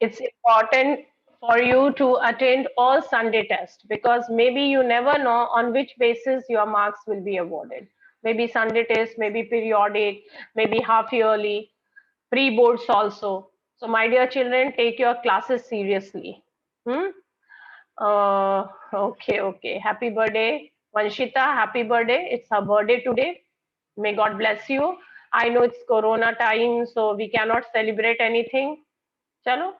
It's important for you to attend all Sunday tests, because maybe you never know on which basis your marks will be awarded. Maybe Sunday test, maybe periodic, maybe half yearly, pre-boards also. So my dear children, take your classes seriously. Hmm? Okay. Happy birthday, Vanshita. Happy birthday. It's her birthday today. May God bless you. I know it's Corona time, so we cannot celebrate anything. Chalo.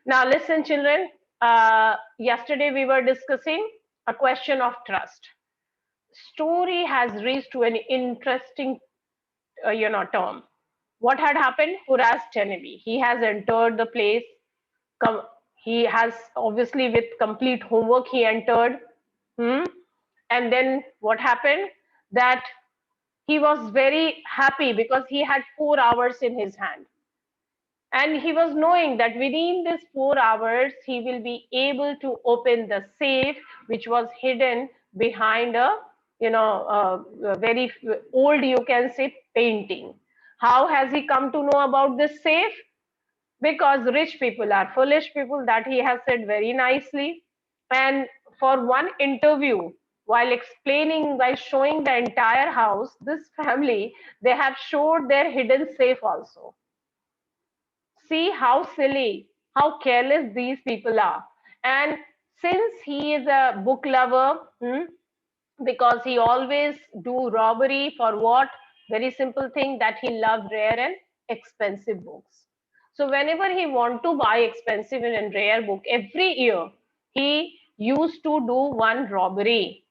Now listen, children. Yesterday we were discussing a question of trust. Story has reached to an interesting, term. What had happened? Huraz Tenevi. He has entered the place. Com- he has obviously with complete homework he entered. Hmm? And then what happened? That he was very happy because he had 4 hours in his hand. And he was knowing that within these 4 hours, he will be able to open the safe, which was hidden behind a very old, you can say, painting. How has he come to know about this safe? Because rich people are foolish people, that he has said very nicely. And for one interview, while showing the entire house, this family, they have showed their hidden safe also. See how silly, how careless these people are. And since he is a book lover, because he always do robbery for what? Very simple thing, that he loved rare and expensive books. So whenever he want to buy expensive and rare book, every year he used to do one robbery.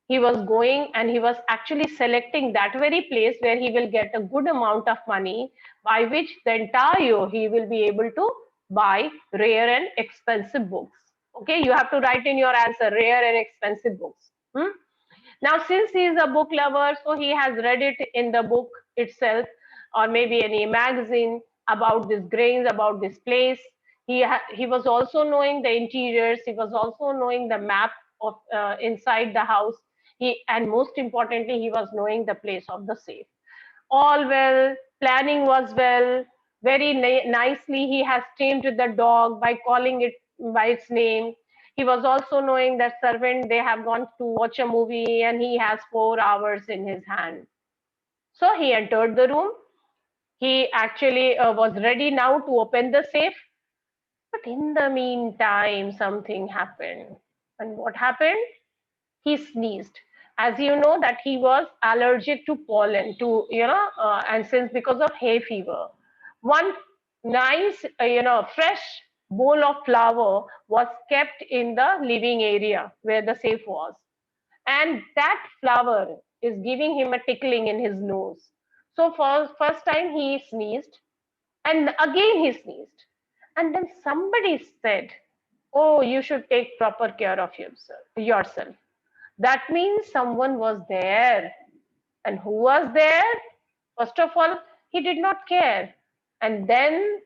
He was going and he was actually selecting that very place where he will get a good amount of money, by which the entire year he will be able to buy rare and expensive books. Okay, you have to write in your answer, rare and expensive books. Now, since he is a book lover, so he has read it in the book itself, or maybe any magazine about this grains, about this place. He was also knowing the interiors. He was also knowing the map of inside the house. And most importantly, he was knowing the place of the safe. All well, planning was well, very nicely. He has tamed the dog by calling it by its name. He was also knowing that servant, they have gone to watch a movie and he has 4 hours in his hand. So he entered the room. He actually was ready now to open the safe. But in the meantime, something happened. And what happened? He sneezed. As you know, that he was allergic to pollen, and since because of hay fever, one nice, fresh bowl of flour was kept in the living area where the safe was, and that flour is giving him a tickling in his nose. So for first time he sneezed, and again he sneezed, and then somebody said, "Oh, you should take proper care of yourself." That means someone was there. And who was there? First of all, he did not care. And then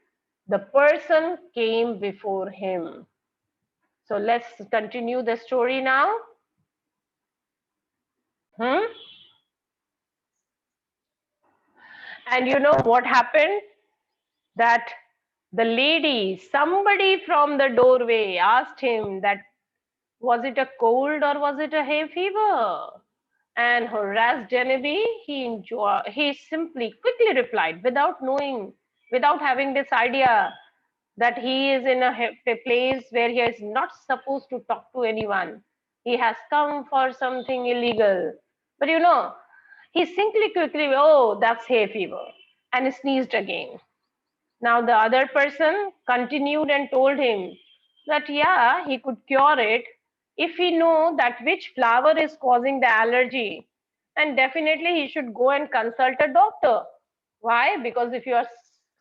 the person came before him. So let's continue the story now. Hmm? And you know what happened? That the lady, somebody from the doorway asked him that, was it a cold or was it a hay fever? And harassed Genevieve, he simply quickly replied, without knowing, without having this idea that he is in a place where he is not supposed to talk to anyone. He has come for something illegal. But he simply quickly, oh, that's hay fever, and sneezed again. Now the other person continued and told him that yeah, he could cure it if he know that which flower is causing the allergy. And definitely he should go and consult a doctor. Why? Because if you are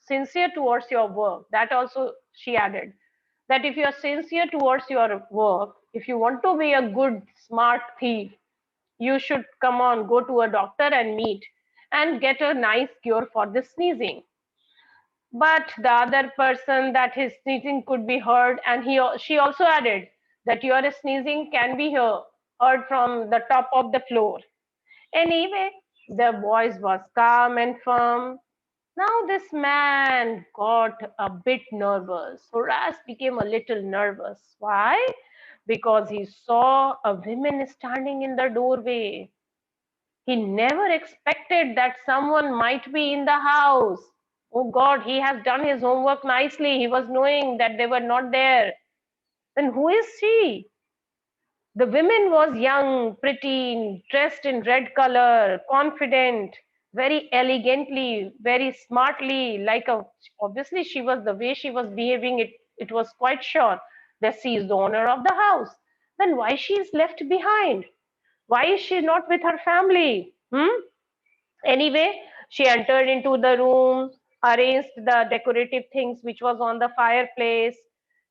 sincere towards your work, that also she added, that if you are sincere towards your work, if you want to be a good, smart thief, you should come on, go to a doctor and meet and get a nice cure for the sneezing. But the other person, that his sneezing could be heard, and she also added that your sneezing can be heard from the top of the floor. Anyway, the voice was calm and firm. Now this man got a bit nervous. Horace became a little nervous. Why? Because he saw a woman standing in the doorway. He never expected that someone might be in the house. Oh God, he has done his homework nicely. He was knowing that they were not there. Then who is she? The woman was young, pretty, dressed in red color, confident, very elegantly, very smartly, like a obviously she was the way she was behaving, it was quite sure that she is the owner of the house. Then why she is left behind? Why is she not with her family? Anyway, she entered into the room, arranged the decorative things which was on the fireplace.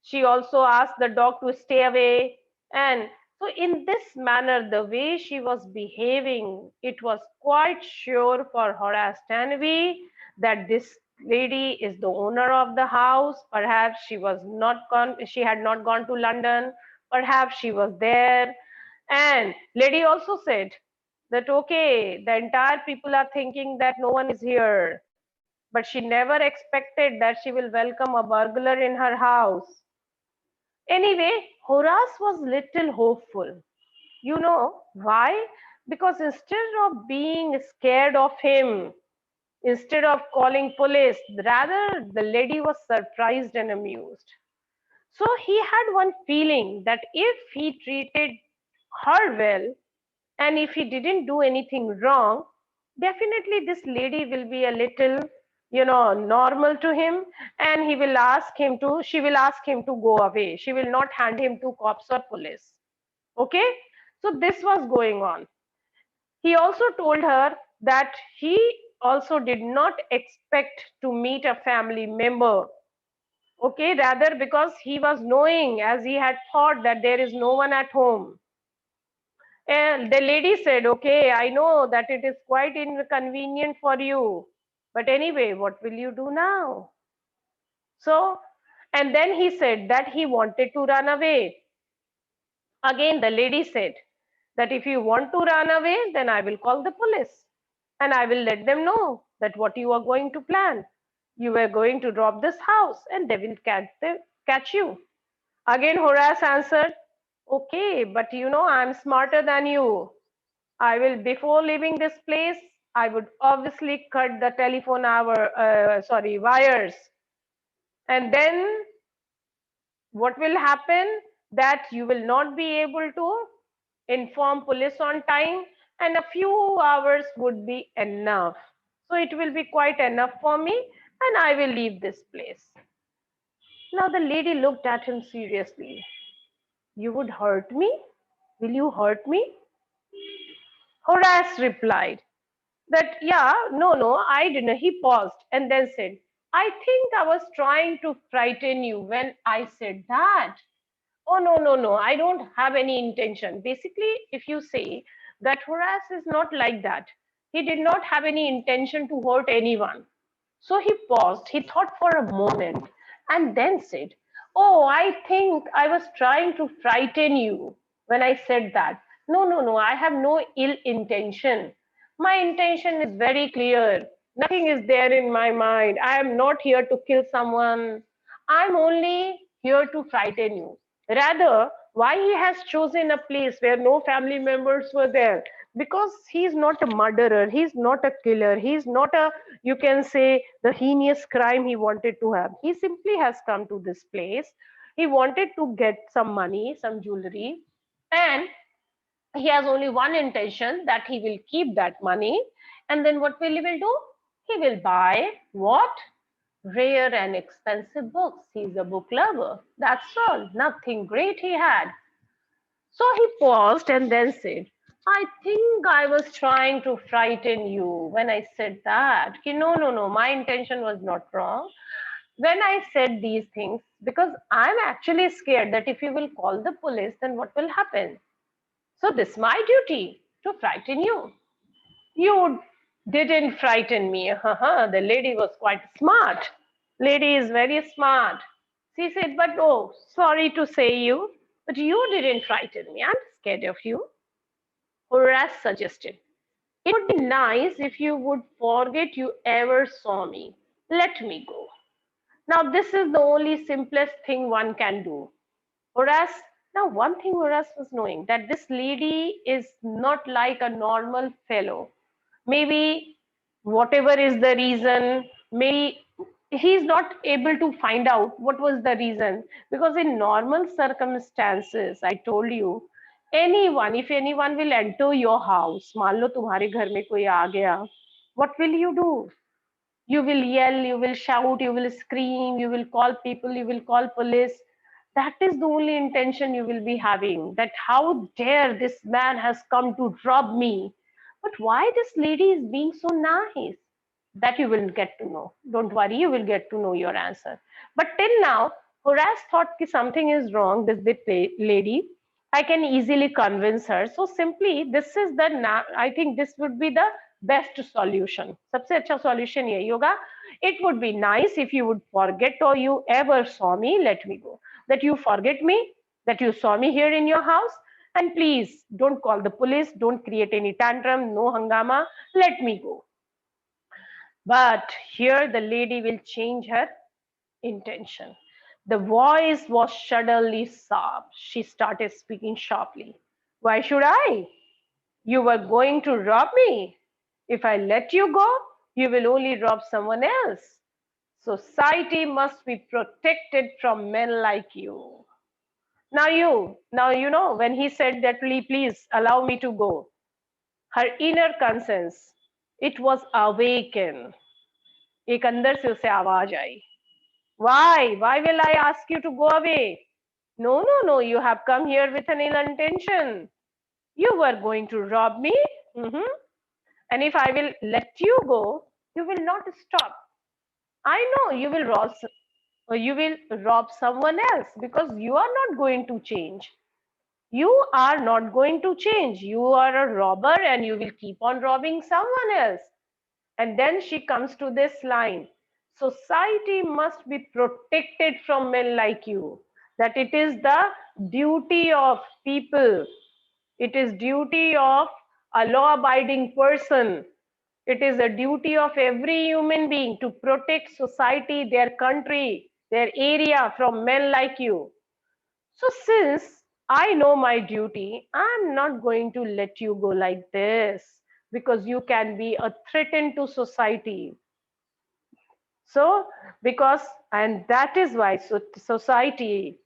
She also asked the dog to stay away. And so, in this manner, the way she was behaving, it was quite sure for Horace Tanvi that this lady is the owner of the house. Perhaps she was not gone, she had not gone to London. Perhaps she was there. And lady also said that okay, the entire people are thinking that no one is here, but she never expected that she will welcome a burglar in her house. Anyway, Horace was little hopeful. You know why? Because instead of being scared of him, instead of calling police, rather the lady was surprised and amused. So he had one feeling that if he treated her well, and if he didn't do anything wrong, definitely this lady will be a little, normal to him, and she will ask him to go away. She will not hand him to cops or police. Okay? So this was going on. He also told her that he also did not expect to meet a family member. Okay, rather because he was knowing, as he had thought, that there is no one at home. And the lady said, okay, I know that it is quite inconvenient for you. But anyway, what will you do now? So, and then he said that he wanted to run away. Again, the lady said that if you want to run away, then I will call the police and I will let them know that what you are going to plan. You are going to rob this house and they will catch you. Again, Horace answered, okay, but I'm smarter than you. I will, before leaving this place, I would obviously cut the wires. And then what will happen? That you will not be able to inform police on time, and a few hours would be enough. So it will be quite enough for me, and I will leave this place. Now the lady looked at him seriously. You would hurt me? Will you hurt me? Horace replied, that yeah, no, I didn't. He paused and then said, I think I was trying to frighten you when I said that. Oh, no, I don't have any intention. Basically, if you say that Horace is not like that, he did not have any intention to hurt anyone. So he paused, he thought for a moment, and then said, oh, I think I was trying to frighten you when I said that. No, I have no ill intention. My intention is very clear. Nothing is there in my mind. I am not here to kill someone. I'm only here to frighten you. Rather, why he has chosen a place where no family members were there? Because he's not a murderer, he's not a killer, he's not a, you can say, the heinous crime he wanted to have. He simply has come to this place. He wanted to get some money, some jewelry, and he has only one intention, that he will keep that money. And then what will he will do? He will buy what? Rare and expensive books. He's a book lover. That's all. Nothing great he had. So he paused and then said, I think I was trying to frighten you when I said that. No, my intention was not wrong. When I said these things, because I'm actually scared that if you will call the police, then what will happen? So this is my duty to frighten you. You didn't frighten me. The lady was quite smart. Lady is very smart. She said, but oh, sorry to say you, but you didn't frighten me. I'm scared of you. Horace suggested. It would be nice if you would forget you ever saw me. Let me go. Now, this is the only simplest thing one can do. Horace, now one thing Horace was knowing that this lady is not like a normal fellow. Maybe whatever is the reason, maybe he's not able to find out what was the reason, because in normal circumstances, I told you, anyone, if anyone will enter your house, मान लो तुम्हारे घर में कोई आ गया, what will you do? You will yell, you will shout, you will scream, you will call people, you will call police. That is the only intention you will be having, that how dare this man has come to rob me. But why this lady is being so nice? That you will get to know. Don't worry, you will get to know your answer. But till now, Horace thought that something is wrong with the lady. I can easily convince her. So simply, this is the, I think this would be the best solution. सबसे अच्छा solution यही होगा. It would be nice if you would forget or you ever saw me, let me go. That you forget me, that you saw me here in your house, and please don't call the police, don't create any tantrum, no hangama, let me go. But here the lady will change her intention. The voice was suddenly sharp. She started speaking sharply. Why should I? You were going to rob me. If I let you go, you will only rob someone else. Society must be protected from men like you. Now you know when he said that, please allow me to go, her inner conscience, it was awakened. एक अंदर से उसे आवाज आई. Why will I ask you to go away? No, no, no, you have come here with an ill intention. You were going to rob me. Mhm. And if I will let you go, you will not stop. I know you will rob someone else because you are not going to change. You are not going to change. You are a robber and you will keep on robbing someone else. And then she comes to this line. Society must be protected from men like you. That it is the duty of people. It is duty of a law-abiding person. It is a duty of every human being to protect society, their country, their area from men like you. So since I know my duty, I'm not going to let you go like this because you can be a threat to society. So because, and that is why society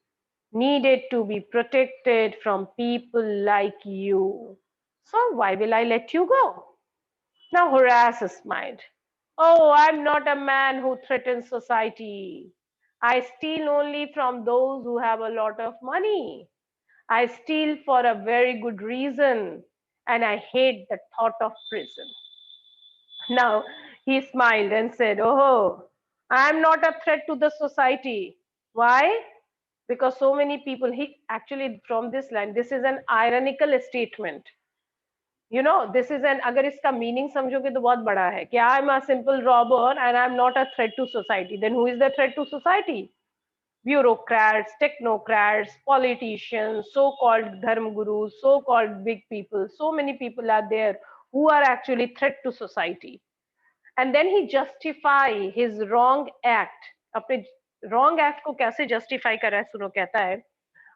needed to be protected from people like you. So why will I let you go? Now Horace smiled. Oh, I'm not a man who threatens society. I steal only from those who have a lot of money. I steal for a very good reason, and I hate the thought of prison. Now he smiled and said, oh, I am not a threat to the society. Why? Because so many people, he actually from this line, this is an ironical statement. You know, this is an, अगर इसका meaning समझोगे तो बहुत बड़ा है कि I am a simple robber and I am not a threat to society. Then who is the threat to society? Bureaucrats, technocrats, politicians, so-called dharma gurus, so-called big people. So many people are there who are actually threat to society. And then he justify his wrong act. अपने wrong act को कैसे justify कर रहा है सुनो कहता है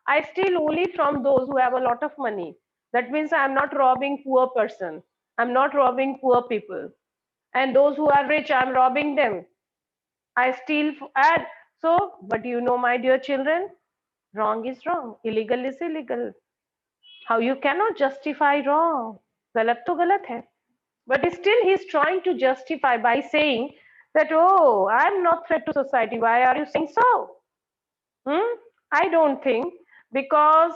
I steal only from those who have a lot of money. That means I'm not robbing poor person. I'm not robbing poor people. And those who are rich, I'm robbing them. I steal and so, but you know, my dear children, wrong is wrong, illegal is illegal. How you cannot justify wrong? गलत तो गलत है. But still he's trying to justify by saying that, oh, I'm not threat to society. Why are you saying so? I don't think, because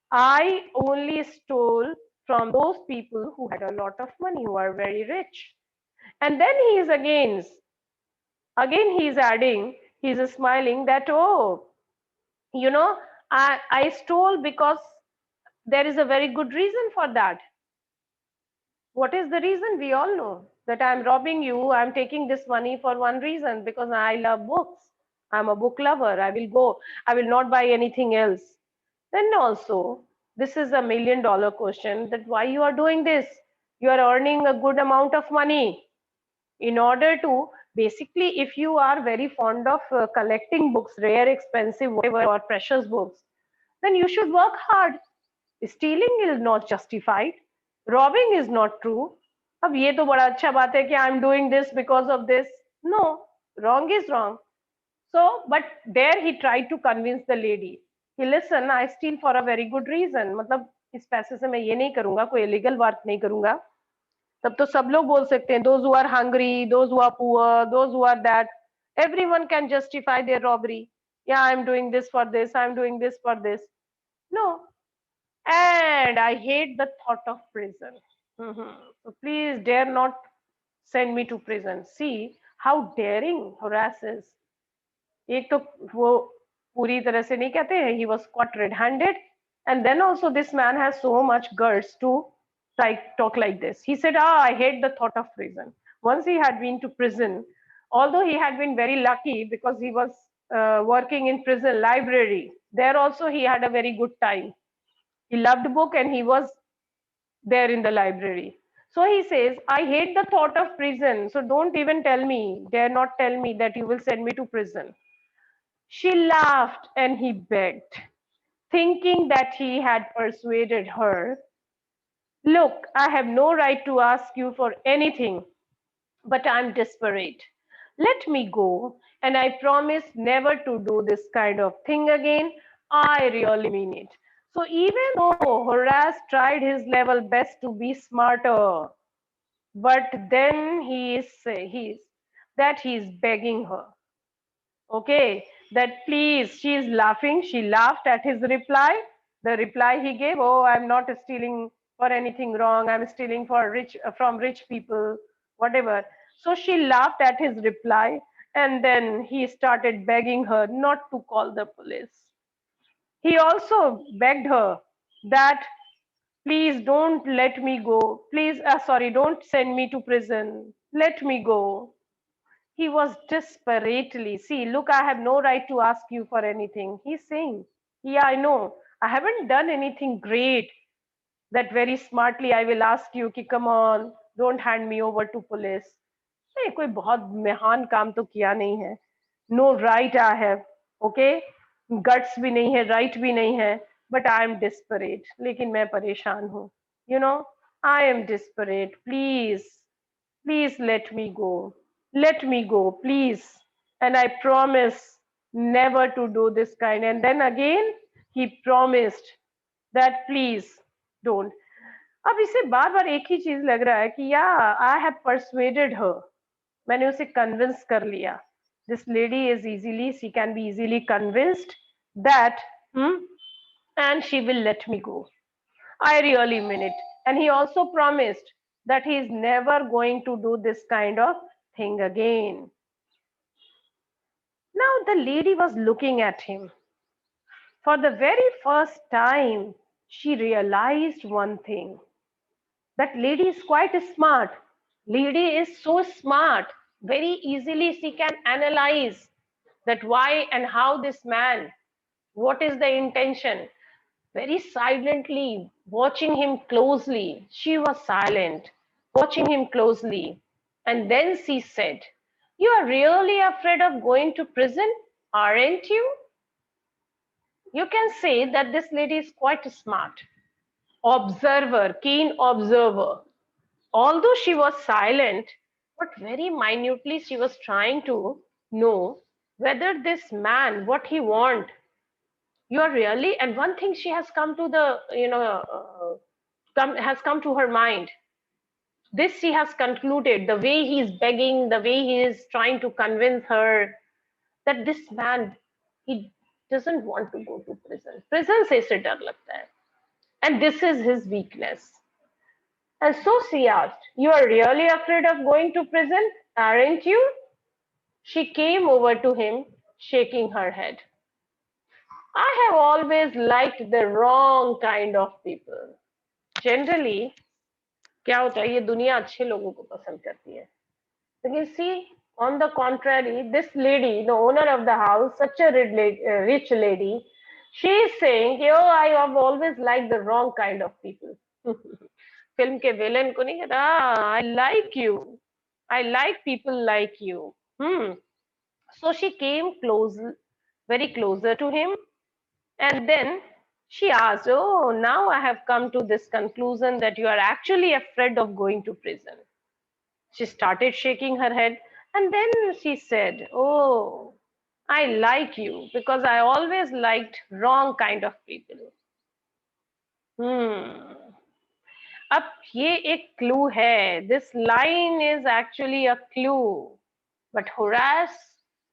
I only stole from those people who had a lot of money, who are very rich. And then he is again he is adding, he is smiling that, oh, you know, I stole because there is a very good reason for that. What is the reason? We all know that I'm robbing you. I'm taking this money for one reason, because I love books. I'm a book lover. I will go. I will not buy anything else. Then also, this is $1 million question, that why you are doing this? You are earning a good amount of money. In order to, basically, if you are very fond of collecting books, rare, expensive, whatever, or precious books, then you should work hard. Stealing is not justified. Robbing is not true. अब ये तो बड़ा अच्छा बात है कि I am doing this because of this. No, wrong is wrong. So, but there he tried to convince the lady. He listen, I steal for a very good reason. मतलब इस पैसे से मैं ये नहीं करूंगा, कोई illegal वर्क नहीं करूंगा. तब तो सब लोग बोल सकते हैं, those who are hungry, those who are poor, those who are that, everyone can justify their robbery. Yeah, I'm doing this for this, I'm doing this for this. No. And I hate the thought of prison. So please dare not send me to prison. See how daring Horace is. एक तो वो पूरी तरह से नहीं कहते हैं, he was caught red-handed, and then also this man has so much guts to talk like this. He said, "Ah, I hate the thought of prison." Once he had been to prison, although he had been very lucky because he was working in prison library. There also he had a very good time. He loved book and he was there in the library. So he says, I hate the thought of prison. So don't even tell me, dare not tell me that you will send me to prison. She laughed and he begged, thinking that he had persuaded her. Look, I have no right to ask you for anything, but I'm desperate. Let me go, and I promise never to do this kind of thing again. I really mean it. So even though Horace tried his level best to be smarter, but then he's begging her. Okay, that please, she is laughing. She laughed at his reply. The reply he gave, oh, I'm not stealing for anything wrong. I'm stealing for from rich people, whatever. So she laughed at his reply, and then he started begging her not to call the police. He also begged her that please don't let me go. Please, sorry, don't send me to prison. Let me go. He was desperately, see, look, I have no right to ask you for anything. He's saying, yeah, I know. I haven't done anything great that very smartly I will ask you कि come on, don't hand me over to police. नहीं, कोई बहुत महान काम तो किया नहीं है. No right I have, okay? Guts भी नहीं है, right भी नहीं है, but I am desperate. लेकिन मैं परेशान हूँ. You know, I am desperate. Please let me go. Let me go, please. And I promise never to do this kind. And then again, he promised that please don't. अब इसे बार बार एक ही चीज लग रहा है कि या आई हैव परsuaded her, मैंने उसे कन्विंस कर लिया. This lady is easily, she can be easily convinced that and she will let me go. I really mean it. And he also promised that he is never going to do this kind of thing again. Now the lady was looking at him. For the very first time, she realized one thing. That lady is quite smart. Lady is so smart. Very easily she can analyze that why and how this man, what is the intention. Very silently, watching him closely. She was silent, watching him closely. And then she said, you are really afraid of going to prison, aren't you? You can say that this lady is quite smart. Observer, keen observer. Although she was silent, but very minutely she was trying to know whether this man, what he want. You are really, and one thing she has come to the, has come to her mind. This she has concluded, the way he is begging, the way he is trying to convince her that this man, he doesn't want to go to prison. Prison से इसे डर लगता है. And this is his weakness. And so she asked, you are really afraid of going to prison, aren't you? She came over to him, shaking her head. I have always liked the wrong kind of people. Generally, क्या होता है, ये दुनिया अच्छे लोगों को पसंद करती है. लेकिन see, on the contrary, this lady, the owner of the house, such a rich lady, she is saying, oh, I have always liked the wrong kind of people. Film के विलेन को नहीं कहता, I like you, I like people like you. So she came close, very closer to him, and then she asked, oh, now I have come to this conclusion that you are actually afraid of going to prison. She started shaking her head, and then she said, oh, I like you because I always liked wrong kind of people. Hmm. अब ये एक clue है. This line is actually a clue. But Horace,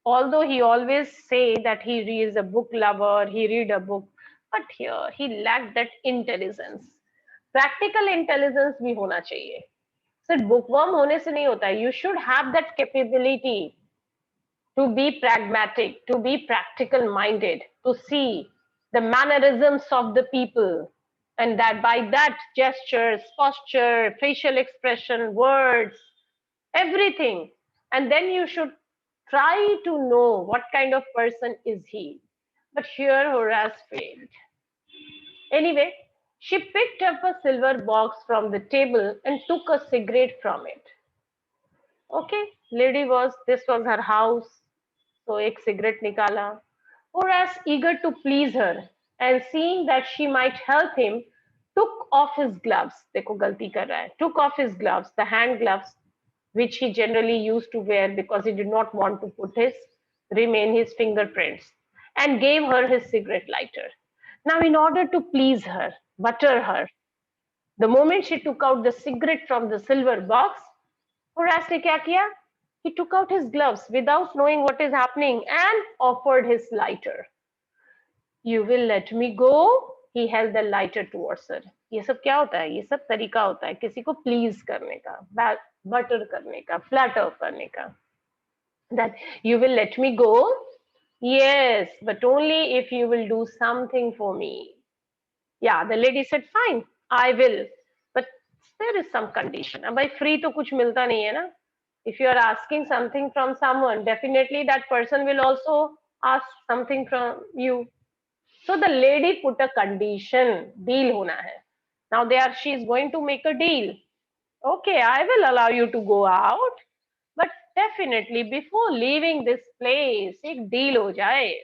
although he always say that he is a book lover, he read a book, but here he lacked that intelligence. Practical intelligence भी होना चाहिए. सिर्फ bookworm होने से नहीं होता. You should have that capability to be pragmatic, to be practical minded, to see the mannerisms of the people, and that by that gestures, posture, facial expression, words, everything. And then you should try to know what kind of person is he. But here Horace failed. Anyway, she picked up a silver box from the table and took a cigarette from it. Okay, this was her house. So एक cigarette निकाला. Horace, eager to please her and seeing that she might help him, took off his gloves. देखो गलती कर रहा है. Took off his gloves, the hand gloves, which he generally used to wear because he did not want to remain his fingerprints, and gave her his cigarette lighter. Now, in order to please her, butter her, the moment she took out the cigarette from the silver box, Horace ने क्या किया? He took out his gloves without knowing what is happening and offered his lighter. You will let me go? He held the lighter towards her. ये सब क्या होता है? ये सब तरीका होता है किसी को प्लीज करने का, बटर करने का, फ्लैटर करने का. That you will let me go? Yes, but only if you will do something for me. Yeah, the lady said, fine, I will. But there is some condition. अब भाई free तो कुछ मिलता नहीं है ना. If you are asking something from someone, definitely that person will also ask something from you. So the lady put a condition. Deal hona hai. Now she is going to make a deal. Okay, I will allow you to go out, but definitely before leaving this place, एक deal हो जाए.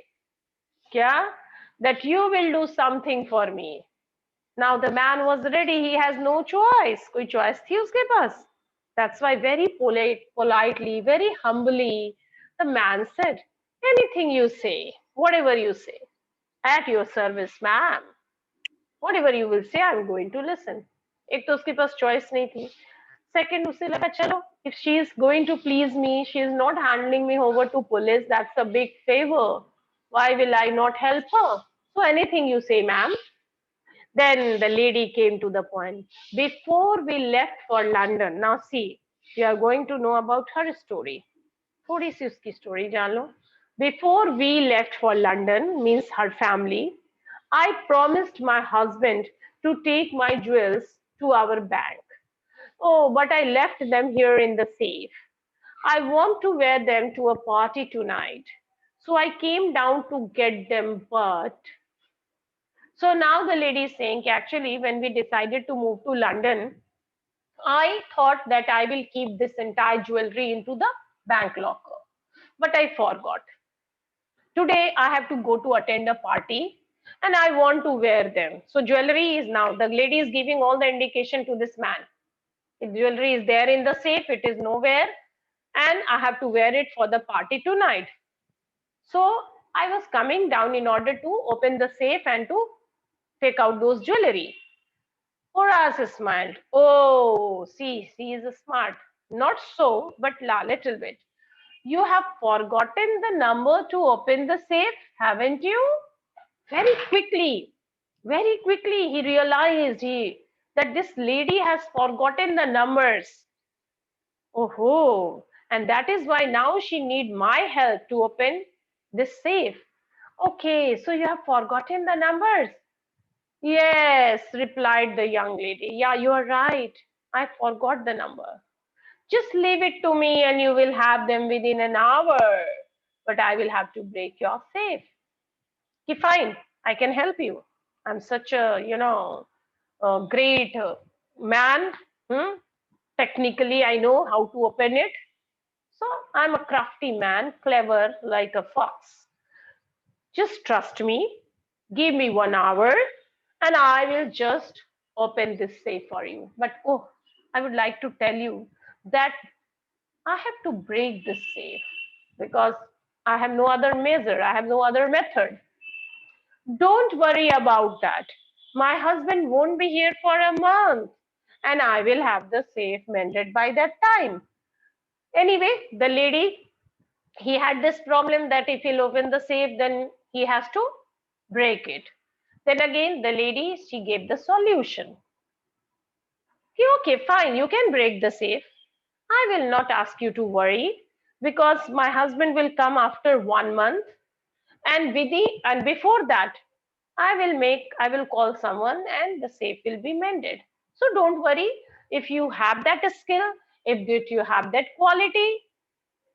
क्या? That you will do something for me. Now the man was ready. He has no choice. कोई choice थी उसके पास? That's why very politely, very humbly, the man said, anything you say, whatever you say, at your service, ma'am. Whatever you will say, I'm going to listen. एक तो उसके पास choice नहीं थी. Second, उसे लगा चलो, if she is going to please me, she is not handing me over to police, that's a big favor. Why will I not help her? So anything you say, ma'am. Then the lady came to the point. Before we left for London, now see, we are going to know about her story. थोड़ी सी उसकी story जान लो. Before we left for London, means her family, I promised my husband to take my jewels to our bank. Oh, but I left them here in the safe. I want to wear them to a party tonight. So I came down to get them, but so now the lady is saying actually when we decided to move to London, I thought that I will keep this entire jewelry into the bank locker. But I forgot. Today I have to go to attend a party and I want to wear them. So jewelry is now, the lady is giving all the indication to this man. The jewelry is there in the safe, it is nowhere, and I have to wear it for the party tonight. So I was coming down in order to open the safe and to take out those jewelry. Horace smiled. Oh, see, she is smart. Not so, but a little bit. You have forgotten the number to open the safe, haven't you? Very quickly, he realized that this lady has forgotten the numbers. Oh, and that is why now she need my help to open this safe. Okay, so you have forgotten the numbers. Yes, replied the young lady. Yeah, you are right. I forgot the number. Just leave it to me and you will have them within an hour. But I will have to break your safe. Okay, fine. I can help you. I'm such a, great man, technically I know how to open it. So I'm a crafty man, clever like a fox. Just trust me. Give me 1 hour and I will just open this safe for you. But oh, I would like to tell you that I have to break this safe because I have no other measure, I have no other method. Don't worry about that. My husband won't be here for a month and I will have the safe mended by that time. Anyway, the lady, he had this problem that if he'll open the safe, then he has to break it. Then again, the lady, she gave the solution. Okay, fine, you can break the safe. I will not ask you to worry because my husband will come after 1 month and and before that I will call someone and the safe will be mended. So don't worry. If you have that skill, if that you have that quality,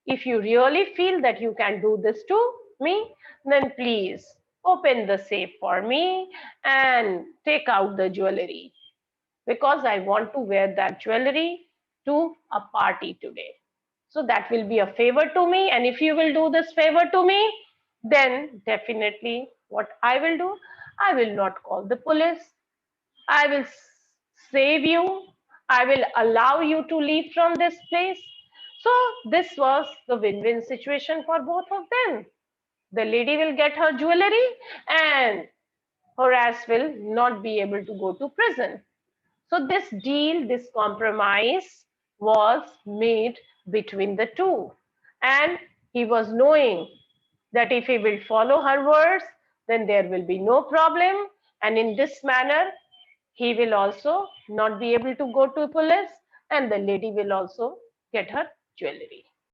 if you really feel that you can do this to me, then please open the safe for me and take out the jewelry because I want to wear that jewelry to a party today. So that will be a favor to me. And if you will do this favor to me, then definitely what I will do, I will not call the police. I will save you. I will allow you to leave from this place. So this was the win-win situation for both of them. The lady will get her jewelry and Horace will not be able to go to prison. So this deal, this compromise was made between the two. And he was knowing that if he will follow her words, then there will be no problem. And in this manner, he will also not be able to go to police and the lady will also get her jewelry.